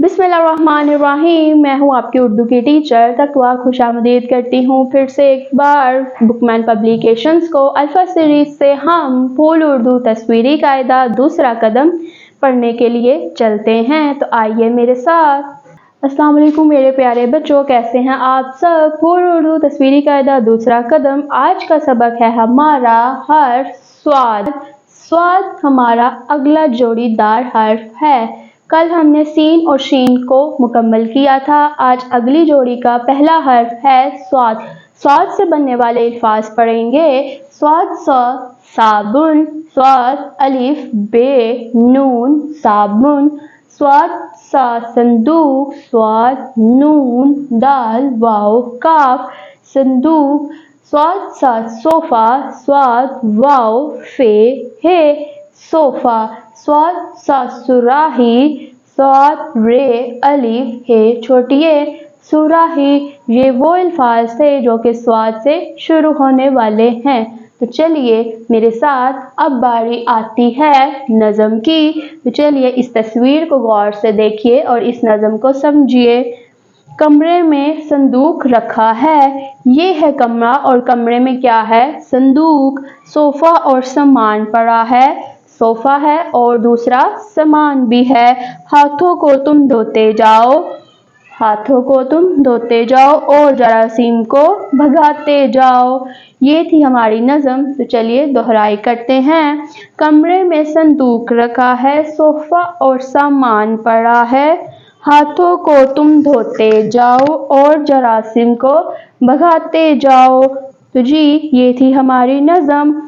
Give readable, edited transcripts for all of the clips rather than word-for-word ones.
बिस्मिल्लाहिर्रहमानिर्रहीम। मैं हूँ आपकी उर्दू की टीचर तकवा, खुशामदीद करती हूँ फिर से एक बार बुकमैन पब्लिकेशंस को। अल्फा सीरीज से हम फूल उर्दू तस्वीरी कायदा दूसरा कदम पढ़ने के लिए चलते हैं, तो आइए मेरे साथ। अस्सलाम वालेकुम मेरे प्यारे बच्चों, कैसे हैं आप सब। फूल उर्दू तस्वीरी कायदा दूसरा कदम। आज का सबक है हमारा हर्फ स्वाद। स्वाद हमारा अगला जोड़ीदार हर्फ है। कल हमने सीन और शीन को मुकम्मल किया था। आज अगली जोड़ी का पहला हर्फ है स्वाद। स्वाद से बनने वाले अल्फाज पढ़ेंगे। स्वाद सा साबुन, स्वाद अलिफ बे नून साबुन, स्वाद सा संदूक, स्वाद नून दाल वाव काफ संदूक, स्वाद सा सोफा, स्वाद वाव फे है सोफा, स्वाद सा सुराही, स्वाद रे अलिफ है छोटी ए सुराही। ये वो अल्फाज थे जो कि स्वाद से शुरू होने वाले हैं। तो चलिए मेरे साथ अब बारी आती है नज़म की। तो चलिए इस तस्वीर को गौर से देखिए और इस नज़म को समझिए। कमरे में संदूक रखा है, ये है कमरा और कमरे में क्या है, संदूक। सोफा और सामान पड़ा है, सोफा है और दूसरा सामान भी है। हाथों को तुम धोते जाओ, हाथों को तुम धोते जाओ और जरासीम को भगाते जाओ। ये थी हमारी नज़म। तो चलिए दोहराई करते हैं। कमरे में संदूक रखा है, सोफा और सामान पड़ा है, हाथों को तुम धोते जाओ और जरासीम को भगाते जाओ। तो जी ये थी हमारी नज़म।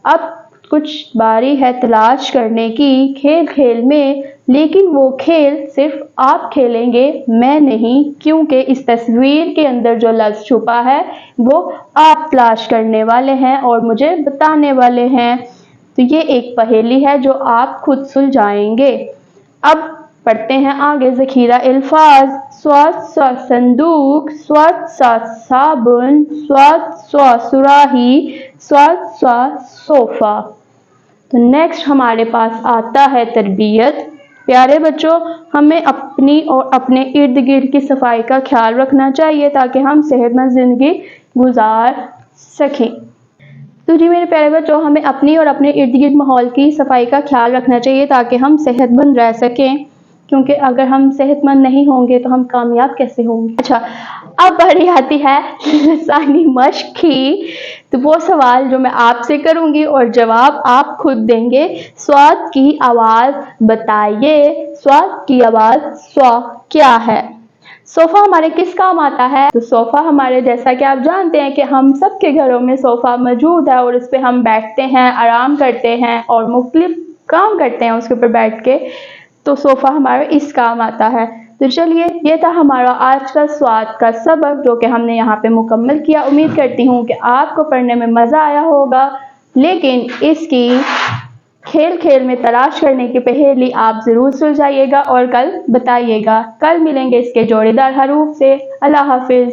अब कुछ बारी है तलाश करने की खेल खेल में, लेकिन वो खेल सिर्फ आप खेलेंगे, मैं नहीं, क्योंकि इस तस्वीर के अंदर जो लफ्ज़ छुपा है वो आप तलाश करने वाले हैं और मुझे बताने वाले हैं। तो ये एक पहेली है जो आप खुद सुलझाएंगे। अब पढ़ते हैं आगे ज़खीरा अल्फाज। स्वाद सा संदूक, स्वाद सा साबुन, स्वाद सा सुराही, स्वाद सा सोफा। तो नेक्स्ट हमारे पास आता है तरबियत। प्यारे बच्चों, हमें अपनी और अपने इर्द गिर्द की सफाई का ख्याल रखना चाहिए ताकि हम सेहतमंद ज़िंदगी गुजार सकें। तो जी मेरे प्यारे बच्चों, हमें अपनी और अपने इर्द गिर्द माहौल की सफाई का ख्याल रखना चाहिए ताकि हम सेहतमंद रह सकें, क्योंकि अगर हम सेहतमंद नहीं होंगे तो हम कामयाब कैसे होंगे। अच्छा, अब बारी आती है लसानी मश्क की। तो वो सवाल जो मैं आपसे करूंगी और जवाब आप खुद देंगे। स्वाद की आवाज़ बताइए, स्वाद की आवाज़ स्वा क्या है। सोफ़ा हमारे किस काम आता है। तो सोफ़ा हमारे, जैसा कि आप जानते हैं कि हम सबके घरों में सोफ़ा मौजूद है और इस पे हम बैठते हैं, आराम करते हैं और मुख्तलिफ काम करते हैं उसके ऊपर बैठ के। तो सोफ़ा हमारा इस काम आता है। तो चलिए ये था हमारा आज का स्वाद का सबक जो कि हमने यहाँ पे मुकम्मल किया। उम्मीद करती हूँ कि आपको पढ़ने में मज़ा आया होगा, लेकिन इसकी खेल खेल में तलाश करने की पहेली आप ज़रूर सुलझाइएगा और कल बताइएगा। कल मिलेंगे इसके जोड़ीदार हरूफ से। अल्लाह हाफिज़।